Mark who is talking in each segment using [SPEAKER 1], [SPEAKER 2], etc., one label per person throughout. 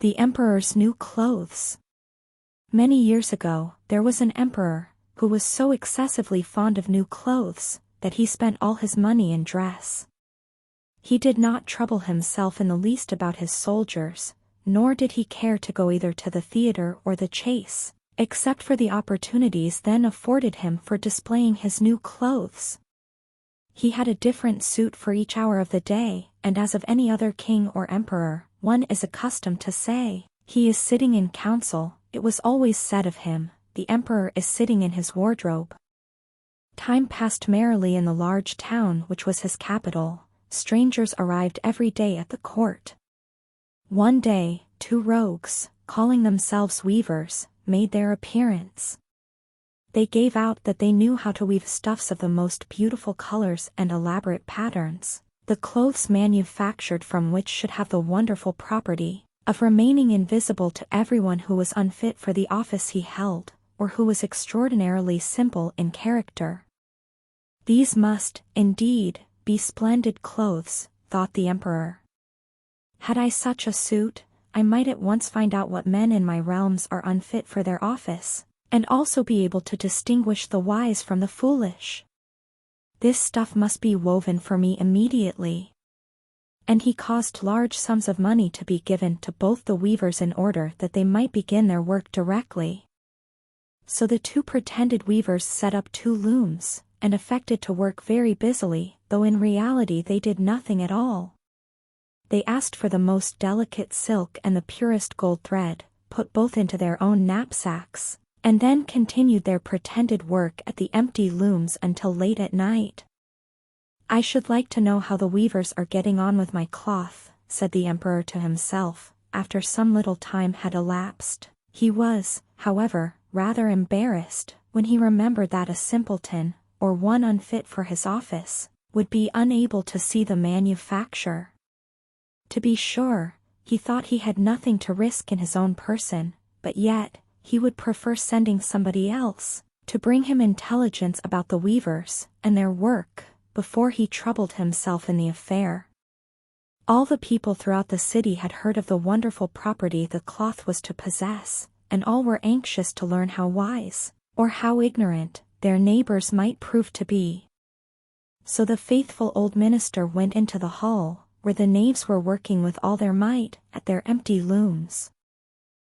[SPEAKER 1] The emperor's new clothes. Many years ago, there was an emperor, who was so excessively fond of new clothes, that he spent all his money in dress. He did not trouble himself in the least about his soldiers, nor did he care to go either to the theater or the chase, except for the opportunities then afforded him for displaying his new clothes. He had a different suit for each hour of the day, and as of any other king or emperor, one is accustomed to say, "He is sitting in council," it was always said of him, "The emperor is sitting in his wardrobe." Time passed merrily in the large town which was his capital. Strangers arrived every day at the court. One day, 2 rogues, calling themselves weavers, made their appearance. They gave out that they knew how to weave stuffs of the most beautiful colors and elaborate patterns, the clothes manufactured from which should have the wonderful property of remaining invisible to everyone who was unfit for the office he held, or who was extraordinarily simple in character. These must, indeed, be splendid clothes, thought the emperor. Had I such a suit, I might at once find out what men in my realms are unfit for their office, and also be able to distinguish the wise from the foolish. This stuff must be woven for me immediately. And he caused large sums of money to be given to both the weavers in order that they might begin their work directly. So the 2 pretended weavers set up 2 looms, and affected to work very busily, though in reality they did nothing at all. They asked for the most delicate silk and the purest gold thread, put both into their own knapsacks, and then continued their pretended work at the empty looms until late at night. "I should like to know how the weavers are getting on with my cloth," said the emperor to himself, after some little time had elapsed. He was, however, rather embarrassed, when he remembered that a simpleton, or one unfit for his office, would be unable to see the manufacture. To be sure, he thought he had nothing to risk in his own person, but yet, he would prefer sending somebody else, to bring him intelligence about the weavers, and their work, before he troubled himself in the affair. All the people throughout the city had heard of the wonderful property the cloth was to possess, and all were anxious to learn how wise, or how ignorant, their neighbors might prove to be. So the faithful old minister went into the hall, where the knaves were working with all their might, at their empty looms.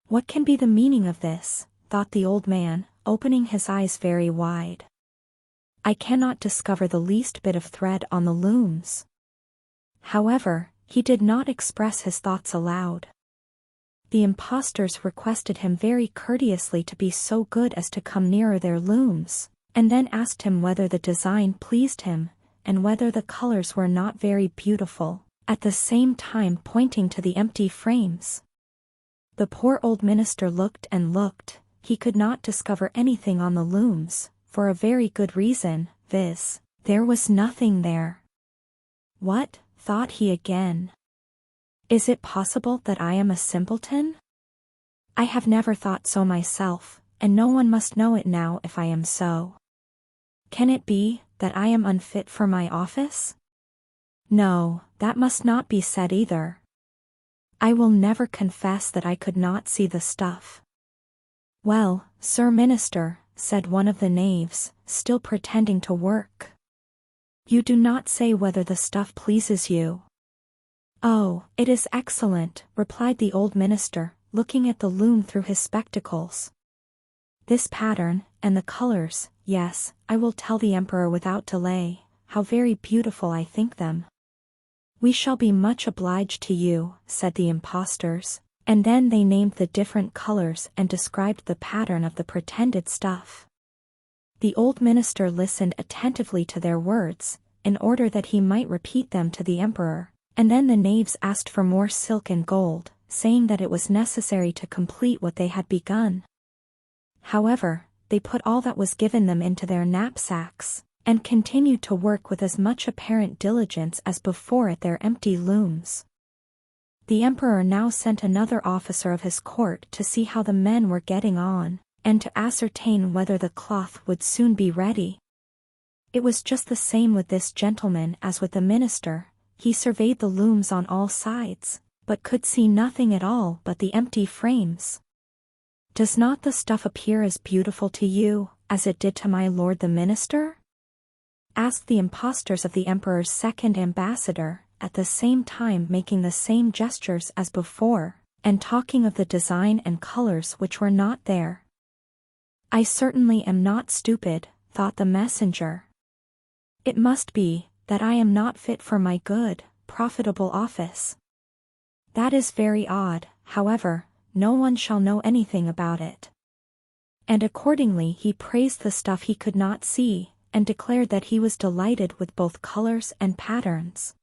[SPEAKER 1] "What can be the meaning of this?" thought the old man, opening his eyes very wide. "I cannot discover the least bit of thread on the looms." However, he did not express his thoughts aloud. The impostors requested him very courteously to be so good as to come nearer their looms, and then asked him whether the design pleased him, and whether the colors were not very beautiful, at the same time pointing to the empty frames. The poor old minister looked and looked, he could not discover anything on the looms, for a very good reason, viz., there was nothing there. "What?" thought he again. "Is it possible that I am a simpleton? I have never thought so myself, and no one must know it now if I am so. Can it be that I am unfit for my office? No, that must not be said either. I will never confess that I could not see the stuff." "Well, Sir Minister," said one of the knaves, still pretending to work, "you do not say whether the stuff pleases you." "Oh, it is excellent," replied the old minister, looking at the loom through his spectacles. "This pattern, and the colors, yes, I will tell the emperor without delay, how very beautiful I think them." "We shall be much obliged to you," said the impostors, and then they named the different colors and described the pattern of the pretended stuff. The old minister listened attentively to their words, in order that he might repeat them to the emperor, and then the knaves asked for more silk and gold, saying that it was necessary to complete what they had begun. However, they put all that was given them into their knapsacks, and continued to work with as much apparent diligence as before at their empty looms. The emperor now sent another officer of his court to see how the men were getting on, and to ascertain whether the cloth would soon be ready. It was just the same with this gentleman as with the minister. He surveyed the looms on all sides, but could see nothing at all but the empty frames. Does not the stuff appear as beautiful to you, as it did to my lord the minister? Asked the impostors of the emperor's second ambassador, at the same time making the same gestures as before, and talking of the design and colors which were not there. I certainly am not stupid, thought the messenger. It must be, that I am not fit for my good, profitable office. That is very odd, however, no one shall know anything about it. And accordingly he praised the stuff he could not see, and declared that he was delighted with both colors and patterns.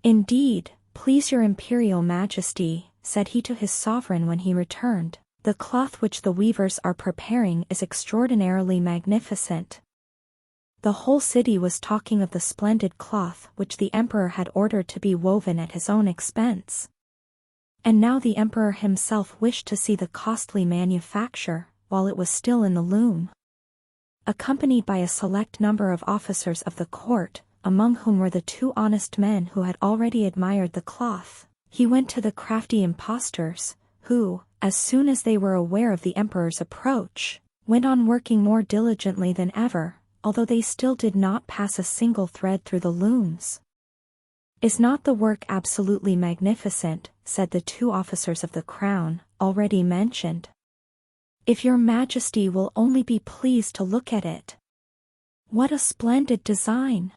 [SPEAKER 1] Indeed, please your imperial majesty, said he to his sovereign when he returned, the cloth which the weavers are preparing is extraordinarily magnificent. The whole city was talking of the splendid cloth which the emperor had ordered to be woven at his own expense. And now the emperor himself wished to see the costly manufacture, while it was still in the loom. Accompanied by a select number of officers of the court, among whom were the two honest men who had already admired the cloth, he went to the crafty impostors, who, as soon as they were aware of the emperor's approach, went on working more diligently than ever, although they still did not pass a single thread through the looms. Is not the work absolutely magnificent, said the two officers of the crown, already mentioned. If your majesty will only be pleased to look at it. What a splendid design!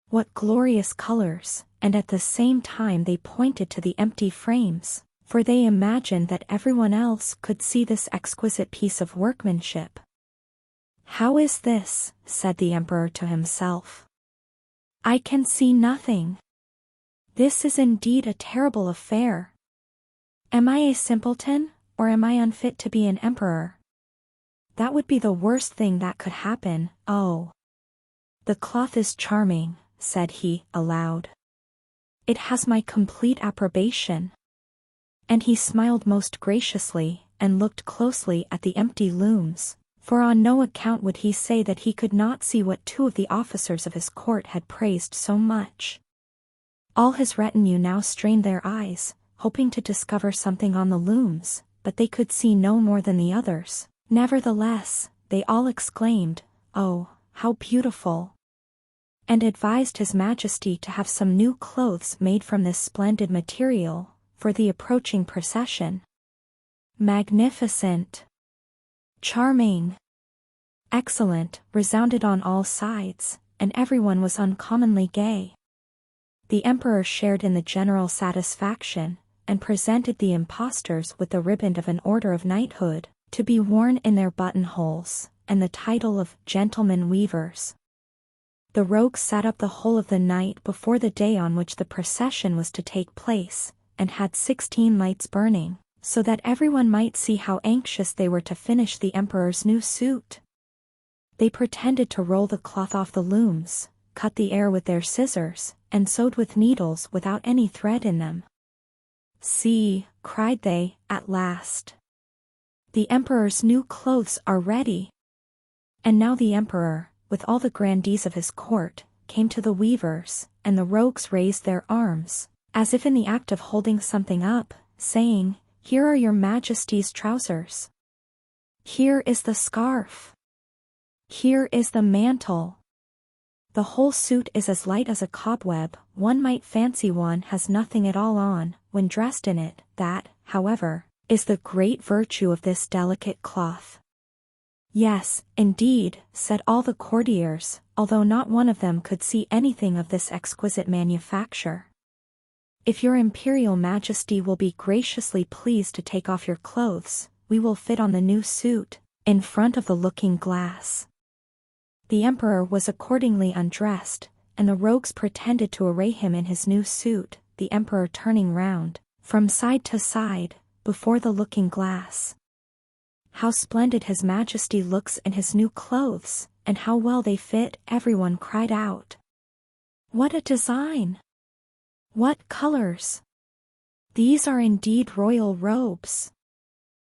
[SPEAKER 1] What glorious colors, and at the same time they pointed to the empty frames, for they imagined that everyone else could see this exquisite piece of workmanship. How is this? Said the emperor to himself. I can see nothing. This is indeed a terrible affair. Am I a simpleton, or am I unfit to be an emperor? That would be the worst thing that could happen. Oh! The cloth is charming, said he, aloud. It has my complete approbation. And he smiled most graciously, and looked closely at the empty looms, for on no account would he say that he could not see what two of the officers of his court had praised so much. All his retinue now strained their eyes, hoping to discover something on the looms, but they could see no more than the others. Nevertheless, they all exclaimed, "Oh, how beautiful!" and advised his majesty to have some new clothes made from this splendid material, for the approaching procession. Magnificent! Charming! Excellent! Resounded on all sides, and everyone was uncommonly gay. The emperor shared in the general satisfaction, and presented the impostors with the riband of an order of knighthood, to be worn in their buttonholes, and the title of gentlemen weavers. The rogues sat up the whole of the night before the day on which the procession was to take place, and had 16 lights burning, so that everyone might see how anxious they were to finish the emperor's new suit. They pretended to roll the cloth off the looms, cut the air with their scissors, and sewed with needles without any thread in them. See, cried they, at last. The emperor's new clothes are ready. And now the emperor, with all the grandees of his court, came to the weavers, and the rogues raised their arms, as if in the act of holding something up, saying, "Here are your majesty's trousers. Here is the scarf. Here is the mantle. The whole suit is as light as a cobweb, one might fancy one has nothing at all on, when dressed in it. That, however, is the great virtue of this delicate cloth." Yes, indeed, said all the courtiers, although not one of them could see anything of this exquisite manufacture. If your imperial majesty will be graciously pleased to take off your clothes, we will fit on the new suit, in front of the looking-glass. The emperor was accordingly undressed, and the rogues pretended to array him in his new suit, the emperor turning round, from side to side, before the looking-glass. How splendid his majesty looks in his new clothes, and how well they fit, everyone cried out. What a design! What colors! These are indeed royal robes.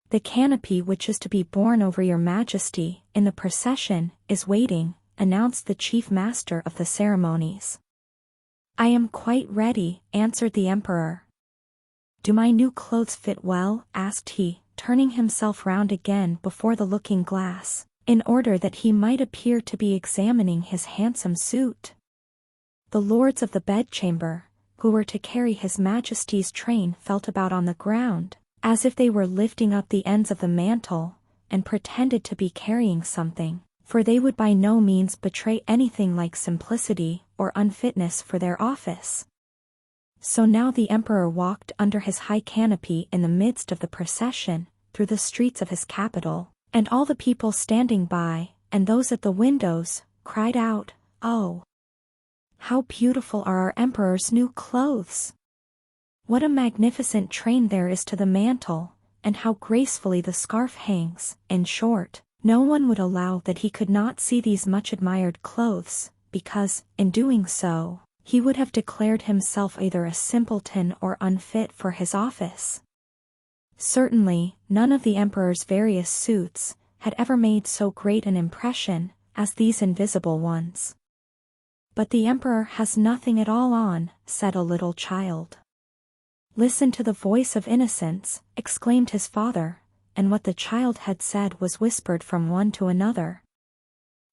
[SPEAKER 1] The canopy which is to be borne over your majesty, in the procession, is waiting, announced the chief master of the ceremonies. I am quite ready, answered the emperor. "Do my new clothes fit well?" asked he, turning himself round again before the looking-glass, in order that he might appear to be examining his handsome suit. The lords of the bedchamber, who were to carry his Majesty's train, felt about on the ground, as if they were lifting up the ends of the mantle, and pretended to be carrying something, for they would by no means betray anything like simplicity or unfitness for their office. So now the emperor walked under his high canopy in the midst of the procession, through the streets of his capital, and all the people standing by, and those at the windows, cried out, "Oh, how beautiful are our emperor's new clothes! What a magnificent train there is to the mantle, and how gracefully the scarf hangs!" In short, no one would allow that he could not see these much admired clothes, because, in doing so, he would have declared himself either a simpleton or unfit for his office. Certainly, none of the emperor's various suits had ever made so great an impression as these invisible ones. "But the emperor has nothing at all on," said a little child. "Listen to the voice of innocence," exclaimed his father, and what the child had said was whispered from one to another.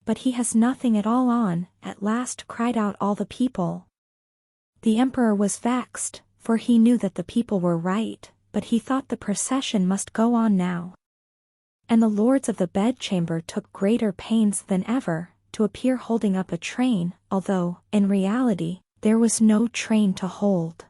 [SPEAKER 1] "But he has nothing at all on," at last cried out all the people. The emperor was vexed, for he knew that the people were right, but he thought the procession must go on now. And the lords of the bedchamber took greater pains than ever to appear holding up a train, although, in reality, there was no train to hold.